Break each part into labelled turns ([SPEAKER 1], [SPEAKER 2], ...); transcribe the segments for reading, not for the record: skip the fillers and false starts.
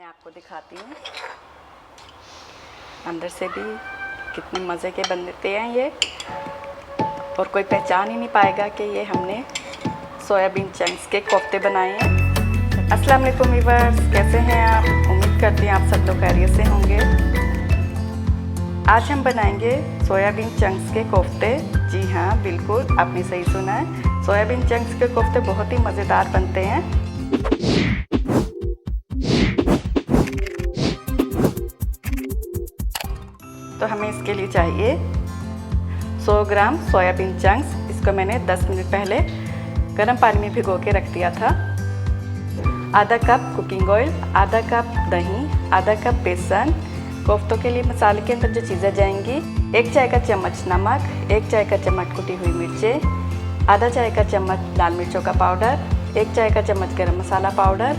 [SPEAKER 1] आपको दिखाती हूँ अंदर से भी कितने मज़े के बनते हैं ये, और कोई पहचान ही नहीं पाएगा कि ये हमने सोयाबीन चंक्स के कोफ्ते बनाए हैं। अस्सलाम वालेकुम व्यूअर्स, कैसे हैं आप? उम्मीद करती हैं आप सब लोग खैरियत से होंगे। आज हम बनाएंगे सोयाबीन चंक्स के कोफ्ते। जी हाँ, बिल्कुल आपने सही सुना है, सोयाबीन चंक्स के कोफ्ते बहुत ही मज़ेदार बनते हैं। तो हमें इसके लिए चाहिए 100 ग्राम सोयाबीन चंक्स। इसको मैंने 10 मिनट पहले गर्म पानी में भिगो के रख दिया था। आधा कप कुकिंग ऑयल, आधा कप दही, आधा कप बेसन। कोफ्तों के लिए मसाले के अंदर जो चीज़ें जाएंगी, 1 चाय का चम्मच नमक, 1 चाय का चम्मच कुटी हुई मिर्चें, आधा चाय का चम्मच लाल मिर्चों का पाउडर, 1 चाय का चम्मच गरम मसाला पाउडर,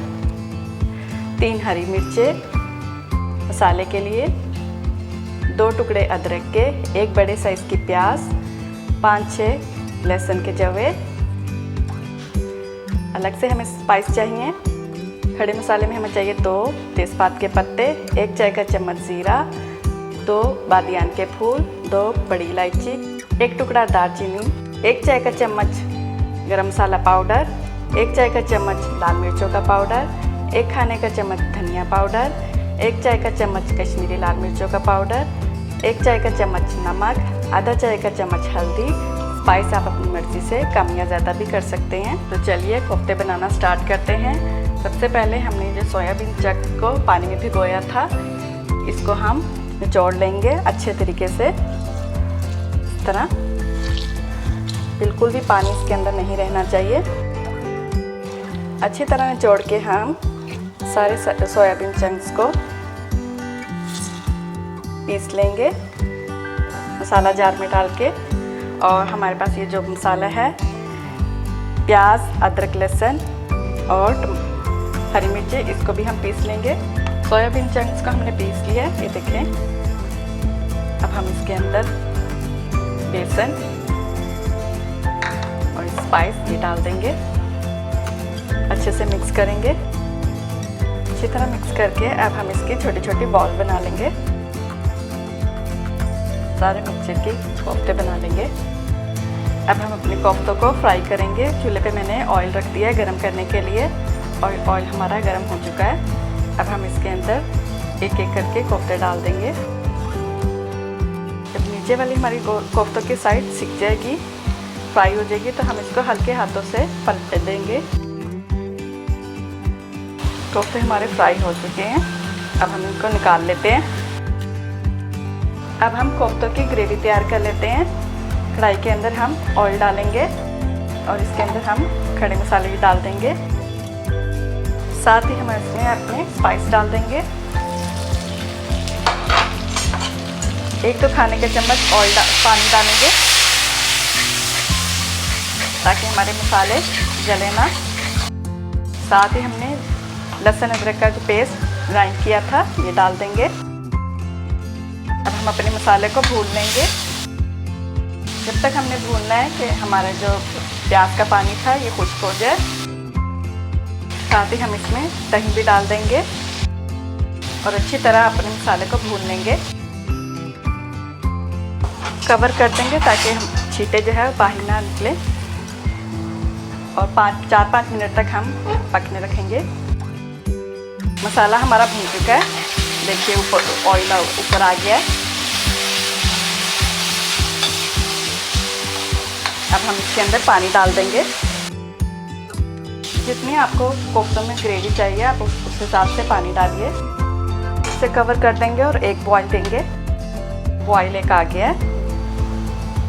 [SPEAKER 1] 3 हरी मिर्चें मसाले के लिए, 2 टुकड़े अदरक के, 1 बड़े साइज़ की प्याज, 5-6 लहसुन के जवे। अलग से हमें स्पाइस चाहिए। खड़े मसाले में हमें चाहिए 2 तेज़पात के पत्ते, 1 चाय का चम्मच ज़ीरा, 2 बादियान के फूल, 2 बड़ी इलायची, 1 टुकड़ा दालचीनी, 1 चाय का चम्मच गरम मसाला पाउडर, 1 चाय का चम्मच लाल मिर्चों का पाउडर, 1 खाने का चम्मच धनिया पाउडर, 1 चाय का चम्मच कश्मीरी लाल मिर्चों का पाउडर, 1 चाय का चम्मच नमक, आधा चाय का चम्मच हल्दी। स्पाइस आप अपनी मर्ज़ी से कम या ज़्यादा भी कर सकते हैं। तो चलिए कोफ्ते बनाना स्टार्ट करते हैं। सबसे पहले हमने जो सोयाबीन चंक्स को पानी में भिगोया था, इसको हम निचोड़ लेंगे अच्छे तरीके से। इस तरह बिल्कुल भी पानी इसके अंदर नहीं रहना चाहिए। अच्छी तरह निचोड़ के हम सारे सोयाबीन चंक्स को पीस लेंगे मसाला जार में डाल के। और हमारे पास ये जो मसाला है, प्याज, अदरक, लहसुन और हरी मिर्ची, इसको भी हम पीस लेंगे। सोयाबीन चंक्स को हमने पीस लिया है, ये देखें। अब हम इसके अंदर बेसन और स्पाइस ये डाल देंगे, अच्छे से मिक्स करेंगे। अच्छी तरह मिक्स करके अब हम इसकी छोटी छोटी बॉल बना लेंगे। सारे मिक्सचर की कोफ्ते बना लेंगे। अब हम अपने कोफ्तों को फ्राई करेंगे। चूल्हे पे मैंने ऑयल रख दिया है गरम करने के लिए, और ऑयल हमारा गरम हो चुका है। अब हम इसके अंदर एक एक करके कोफ्ते डाल देंगे। जब नीचे वाली हमारी कोफ्तों की साइड सिक जाएगी, फ्राई हो जाएगी, तो हम इसको हल्के हाथों से पलट देंगे। कोफ्ते हमारे फ्राई हो चुके हैं। अब हम इनको निकाल लेते हैं। अब हम कोफ्तों की ग्रेवी तैयार कर लेते हैं। कढ़ाई के अंदर हम ऑयल डालेंगे और इसके अंदर हम खड़े मसाले भी डाल देंगे। साथ ही हम इसमें अपने स्पाइस डाल देंगे। 1-2 खाने के चम्मच पानी डालेंगे ताकि हमारे मसाले जले ना। साथ ही हमने लहसुन अदरक का जो पेस्ट ग्राइंड किया था, ये डाल देंगे। अब हम अपने मसाले को भून लेंगे। जब तक हमने भूनना है कि हमारा जो प्याज का पानी था ये खुश्क हो जाए। साथ ही हम इसमें दही भी डाल देंगे और अच्छी तरह अपने मसाले को भून लेंगे। कवर कर देंगे ताकि हम छींटे जो है बाहर ना निकले, और 4-5 मिनट तक हम पकने रखेंगे। मसाला हमारा भून चुका है, देखिए ऊपर ऑयल ऊपर आ गया है। अब हम इसके अंदर पानी डाल देंगे। जितनी आपको कोफ्तों में ग्रेवी चाहिए आप उस हिसाब से पानी डालिए। इसे कवर कर देंगे और एक बॉईल देंगे। बॉईल एक आ गया है।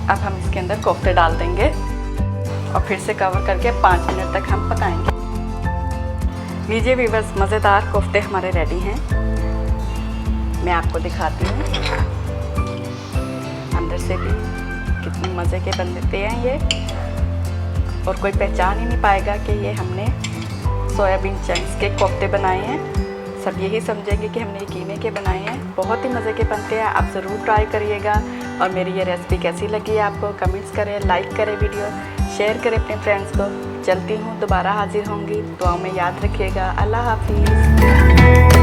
[SPEAKER 1] अब हम इसके अंदर कोफ्ते डाल देंगे और फिर से कवर करके 5 मिनट तक हम पकाएंगे। लीजिए व्यूअर्स, मज़ेदार कोफ्ते हमारे रेडी हैं। मैं आपको दिखाती हूँ अंदर से भी कितने मज़े के बनते हैं ये, और कोई पहचान ही नहीं पाएगा कि ये हमने सोयाबीन चंक्स के कोफ्ते बनाए हैं। सब यही समझेंगे कि हमने ये कीमे के बनाए हैं। बहुत ही मज़े के बनते हैं, आप ज़रूर ट्राई करिएगा। और मेरी ये रेसिपी कैसी लगी आपको कमेंट्स करें, लाइक करें, वीडियो शेयर करें अपने फ्रेंड्स को। चलती हूँ, दोबारा हाजिर होंगी। दुआओं में याद रखिएगा। अल्लाह हाफिज़।